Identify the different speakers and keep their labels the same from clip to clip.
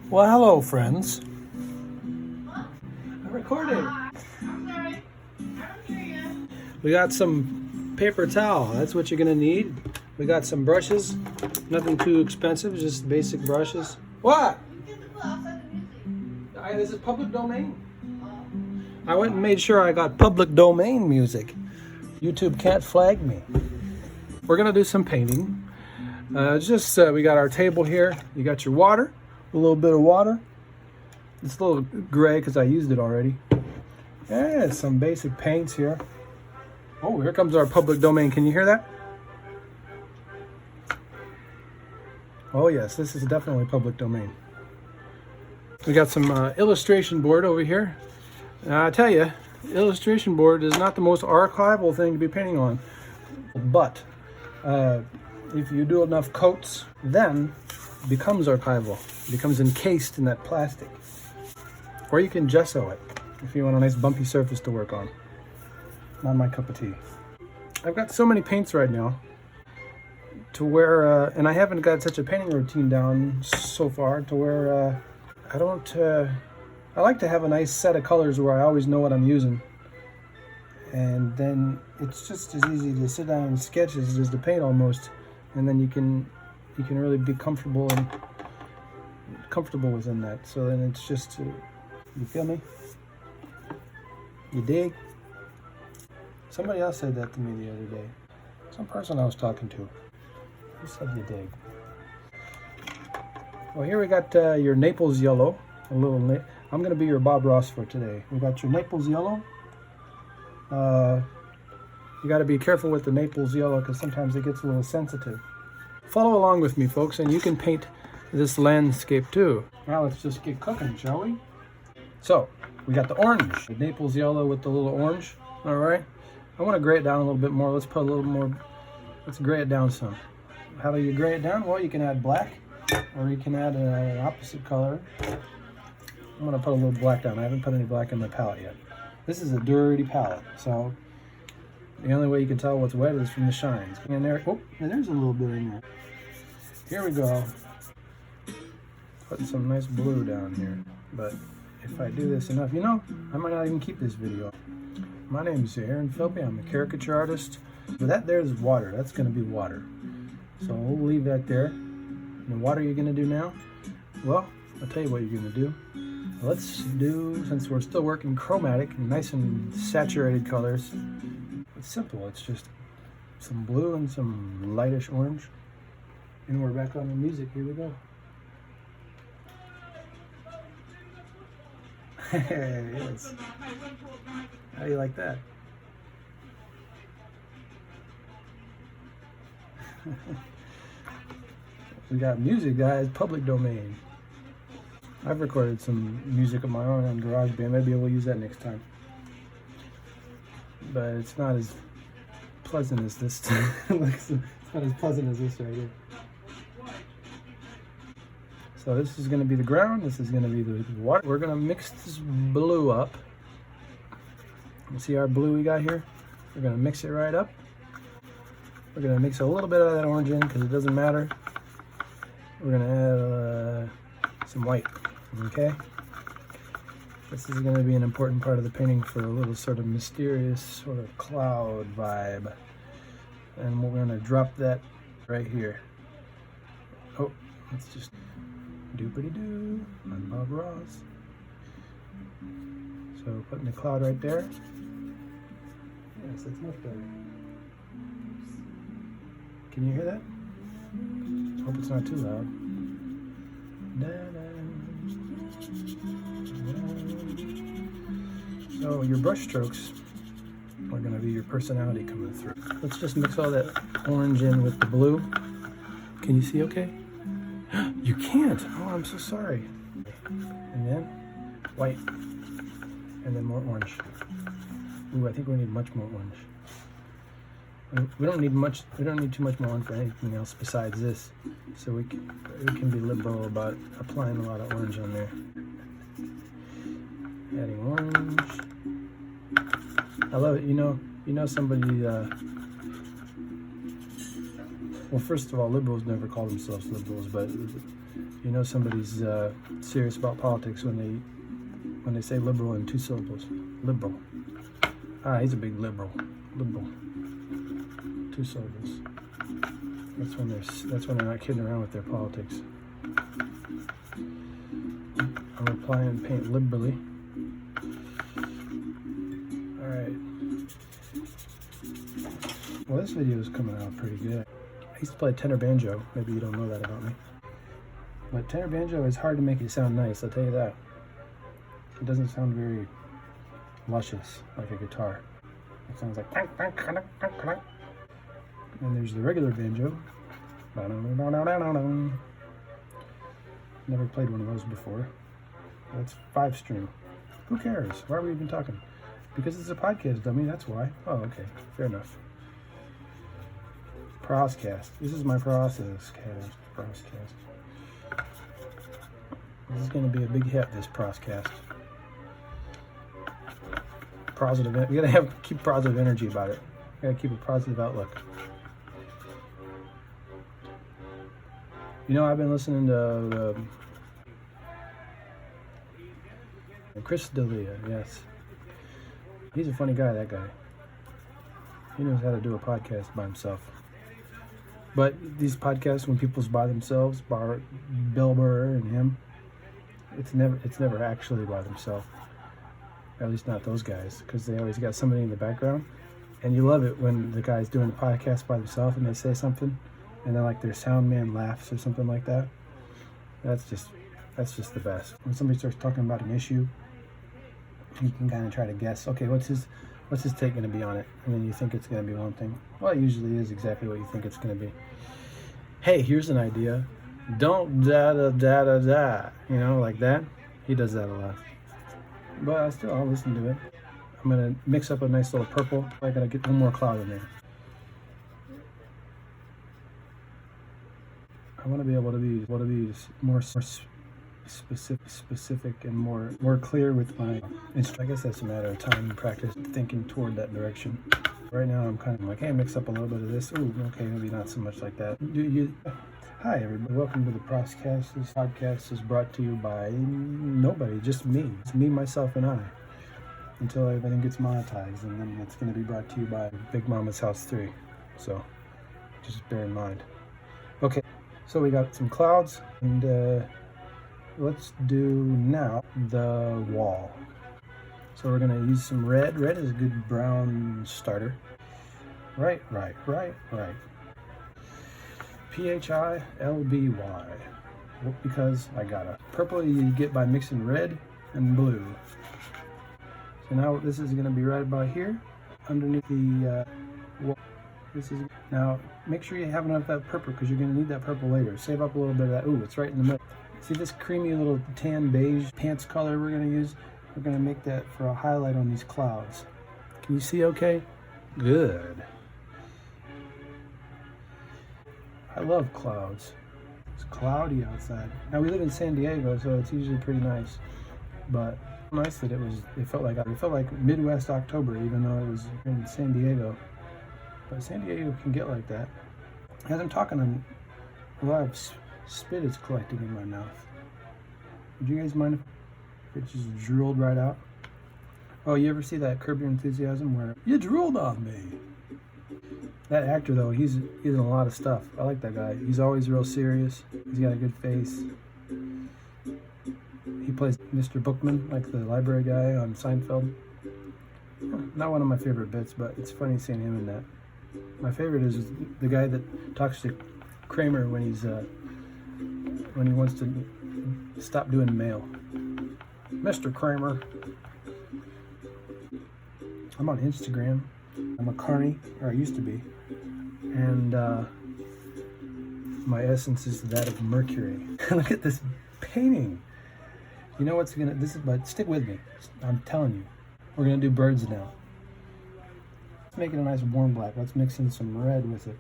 Speaker 1: Well, hello, friends. I'm recording. We got some paper towel. That's what you're gonna need. We got some brushes. Nothing too expensive, just basic brushes. What? This is public domain. I went and made sure I got public domain music. YouTube can't flag me. We're gonna do some painting. We got our table here. You got your water, a little bit of water. It's a little gray because I used it already. And some basic paints here. Oh, here comes our public domain. Can you hear that? Oh yes, this is definitely public domain. We got some illustration board over here. Now, I tell you, illustration board is not the most archival thing to be painting on. But if you do enough coats, then it becomes archival. It becomes encased in that plastic. Or you can gesso it if you want a nice bumpy surface to work on. Not my cup of tea. I've got so many paints right now to where, and I haven't got such a painting routine down so far to where I like to have a nice set of colors where I always know what I'm using. And then it's just as easy to sit down and sketch as it is to paint almost. And then you can really be comfortable within that. So then it's just, you feel me? You dig? Somebody else said that to me the other day. Some person I was talking to. Who said you dig? Well, here we got your Naples yellow. I'm going to be your Bob Ross for today. We got your Naples yellow. You got to be careful with the Naples yellow because sometimes it gets a little sensitive. Follow along with me, folks, and you can paint this landscape too. Now let's just get cooking, shall we? So, we got the orange, the Naples yellow with the little orange. All right. I want to gray it down a little bit more. Let's put a little more. Let's gray it down some. How do you gray it down? Well, you can add black, or you can add an opposite color. I'm going to put a little black down. I haven't put any black in my palette yet. This is a dirty palette, so the only way you can tell what's wet is from the shines. And there, oh, and there's a little bit in there. Here we go. Putting some nice blue down here. But if I do this enough, I might not even keep this video. My name is Aaron Philby. I'm a caricature artist. But that there's water. That's going to be water. So we'll leave that there. And what are you going to do now? Well, I'll tell you what you're going to do. Let's do, since we're still working chromatic, nice and saturated colors. It's simple. It's just some blue and some lightish orange. And we're back on the music. Here we go. Yes. How do you like that? We got music, guys. Public domain. I've recorded some music of my own on GarageBand. Maybe we'll use that next time. But it's not as pleasant as this. It's not as pleasant as this right here. So this is going to be the ground. This is going to be the water. We're going to mix this blue up. You see our blue we got here? We're going to mix it right up. We're going to mix a little bit of that orange in because it doesn't matter. We're going to add some white. Okay? This is going to be an important part of the painting for a little sort of mysterious sort of cloud vibe. And we're going to drop that right here. Oh, let's just doopity-doo. I'm Bob Ross. So putting the cloud right there. Yes, that's much better. Can you hear that? Hope it's not too loud. So your brush strokes are going to be your personality coming through. Let's just mix all that orange in with the blue. Can you see okay? You can't. Oh, I'm so sorry. And then white. And then more orange. Ooh, I think we need much more orange. We don't need much. We don't need too much more orange for anything else besides this. So we can be liberal about applying a lot of orange on there. Adding orange. I love it. You know somebody Well, first of all, liberals never call themselves liberals, but you know somebody's serious about politics when they say liberal in 2 syllables. Liberal. Ah, he's a big liberal. Liberal. 2 syllables. That's when they're not kidding around with their politics. I'll apply and paint liberally. All right. Well, this video is coming out pretty good. I used to play tenor banjo. Maybe you don't know that about me. But tenor banjo is hard to make it sound nice, I'll tell you that. It doesn't sound very luscious like a guitar. It sounds like... And there's the regular banjo. Never played one of those before. That's 5-string. Who cares? Why are we even talking? Because it's a podcast, dummy, that's why. Oh, okay. Fair enough. Proscast. This is my process cast. Proscast. This is going to be a big hit, this proscast. Positive. We gotta keep positive energy about it. We gotta keep a positive outlook. You know, I've been listening to Chris D'Elia. Yes, he's a funny guy. That guy. He knows how to do a podcast by himself. But these podcasts, when people's by themselves, Bill Burr and him, it's never actually by themselves. At least not those guys, because they always got somebody in the background. And you love it when the guy's doing the podcast by himself and they say something, and then like their sound man laughs or something like that. That's just the best. When somebody starts talking about an issue, you can kind of try to guess, okay, what's his take going to be on it? And then you think it's going to be one thing. Well, it usually is exactly what you think it's going to be. Hey, here's an idea. Don't da-da-da-da-da. You know, like that. He does that a lot. But I'll listen to it. I'm going to mix up a nice little purple. I got to get one more cloud in there. I want to be able to be more specific and more clear with my. I guess that's a matter of time and practice, thinking toward that direction. Right now, I'm kind of like, hey, mix up a little bit of this. Ooh, okay, maybe not so much like that. Hi, everybody. Welcome to the Procast. This podcast is brought to you by nobody, just me. It's me, myself, and I. Until everything gets monetized, and then it's going to be brought to you by Big Mama's House 3. So, just bear in mind. Okay, so we got some clouds, and let's do now the wall. So we're going to use some red. Red is a good brown starter. Right. PHILBY. Because I got a purple you get by mixing red and blue. So now this is going to be right about here, underneath the wall. Now make sure you have enough of that purple, because you're going to need that purple later. Save up a little bit of that. Ooh, it's right in the middle. See this creamy little tan beige pants color we're going to use? We're going to make that for a highlight on these clouds. Can you see okay? Good. I love clouds. It's cloudy outside. Now we live in San Diego, so it's usually pretty nice. But nice that it felt like Midwest October, even though it was in San Diego. But San Diego can get like that. As I'm talking, a lot of spit is collecting in my mouth. Would you guys mind if it just drooled right out? Oh, you ever see that Curb Your Enthusiasm where you drooled on me? That actor, though, he's in a lot of stuff. I like that guy. He's always real serious. He's got a good face. He plays Mr. Bookman, like the library guy on Seinfeld. Not one of my favorite bits, but it's funny seeing him in that. My favorite is the guy that talks to Kramer when he wants to stop doing mail. Mr. Kramer. I'm on Instagram. I'm a carny, or I used to be. And my essence is that of Mercury. Look at this painting. You know what's but stick with me. I'm telling you. We're gonna do birds now. Let's make it a nice warm black. Let's mix in some red with it.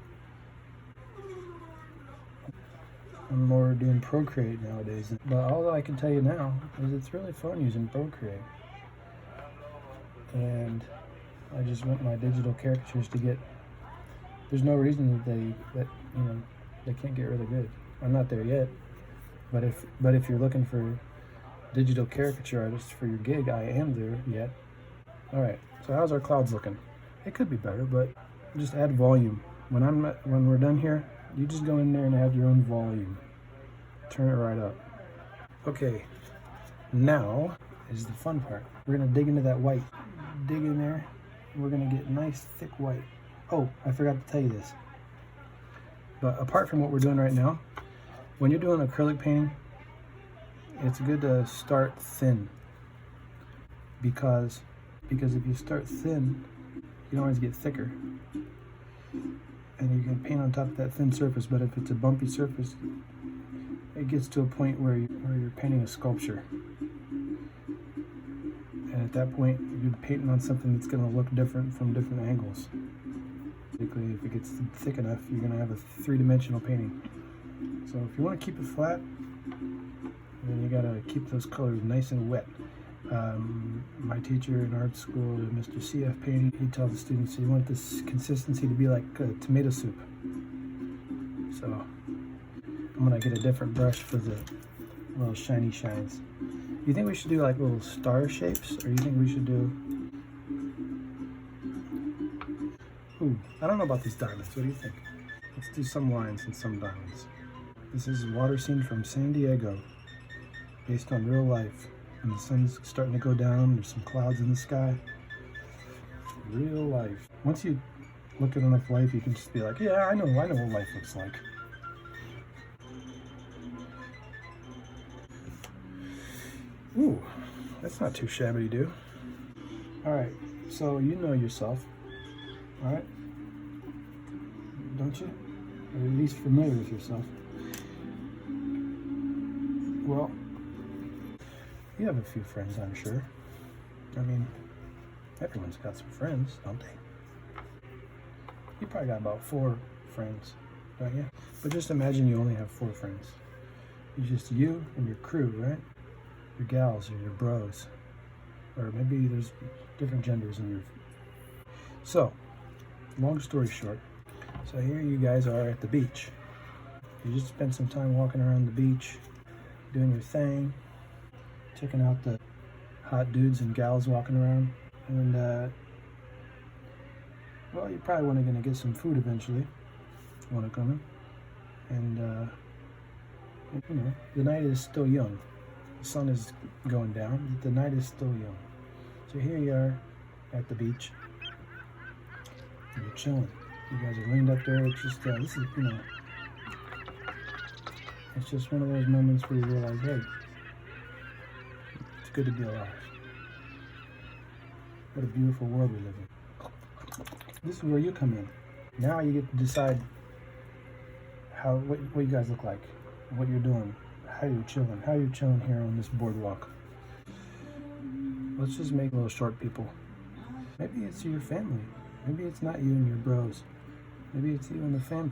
Speaker 1: I'm more doing Procreate nowadays. But all I can tell you now is it's really fun using Procreate. And I just want my digital caricatures to get. There's no reason that you know, they can't get really good. I'm not there yet, but if you're looking for digital caricature artists for your gig, I am there yet. All right, so how's our clouds looking? It could be better, but just add volume. When we're done here, you just go in there and add your own volume. Turn it right up. Okay, now is the fun part. We're gonna dig into that white. Dig in there, and we're gonna get nice thick white. Oh, I forgot to tell you this. But apart from what we're doing right now, when you're doing acrylic painting, it's good to start thin. Because if you start thin, you can always get thicker. And you can paint on top of that thin surface, but if it's a bumpy surface, it gets to a point where you're painting a sculpture. And at that point, you're painting on something that's going to look different from different angles. Basically, if it gets thick enough, you're going to have a three-dimensional painting. So if you want to keep it flat, then you got to keep those colors nice and wet. My teacher in art school, Mr. CF Painting, he tells the students, you want this consistency to be like tomato soup. So I'm going to get a different brush for the little shiny shines. You think we should do like little star shapes, or you think we should do... Ooh, I don't know about these diamonds. What do you think? Let's do some lines and some diamonds. This is a water scene from San Diego, based on real life. And the sun's starting to go down, there's some clouds in the sky. Real life. Once you look at enough life, you can just be like, yeah, I know what life looks like. Ooh, that's not too shabby to do. Alright, so you know yourself, alright? Don't you? Or at least familiar with yourself. Well, you have a few friends, I'm sure. I mean, everyone's got some friends, don't they? You probably got about 4 friends, don't you? But just imagine you only have 4 friends. It's just you and your crew, right? Your gals or your bros. Or maybe there's different genders in your... So, long story short, so here you guys are at the beach. You just spent some time walking around the beach, doing your thing, checking out the hot dudes and gals walking around, and well, you're probably going to get some food eventually when it comes, and you know, the night is still young. The sun is going down, but the night is still young. So here you are at the beach, and you're chilling. You guys are leaned up there. It's just this is, you know, it's just one of those moments where you realize, hey, it's good to be alive. What a beautiful world we live in. This is where you come in. Now you get to decide what you guys look like, what you're doing, how you're chilling here on this boardwalk. Let's just make little short people. Maybe it's your family. Maybe it's not you and your bros. Maybe it's you and the fam.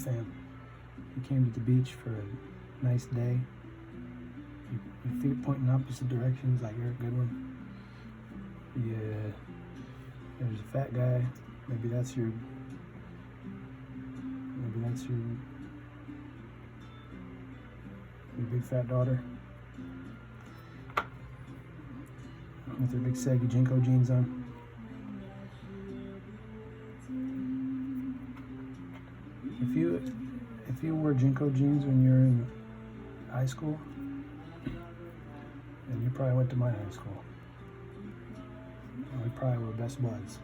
Speaker 1: You came to the beach for a nice day. Your feet pointing opposite directions, like you're a good one. Yeah, there's a fat guy. Maybe that's your big fat daughter with her big saggy Jinko jeans on. If you wore Jinko jeans when you were in high school, then you probably went to my high school. And we probably were best buds.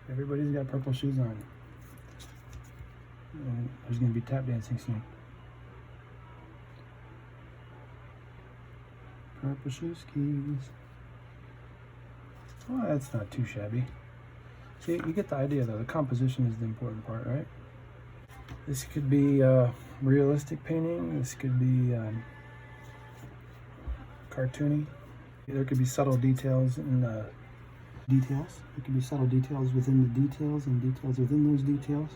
Speaker 1: Everybody's got purple shoes on. And there's gonna be tap dancing soon. Purple shoe skis. Well, that's not too shabby. See, you get the idea though. The composition is the important part, right? This could be realistic painting. This could be cartoony. There could be subtle details in the details. There could be subtle details within the details and details within those details.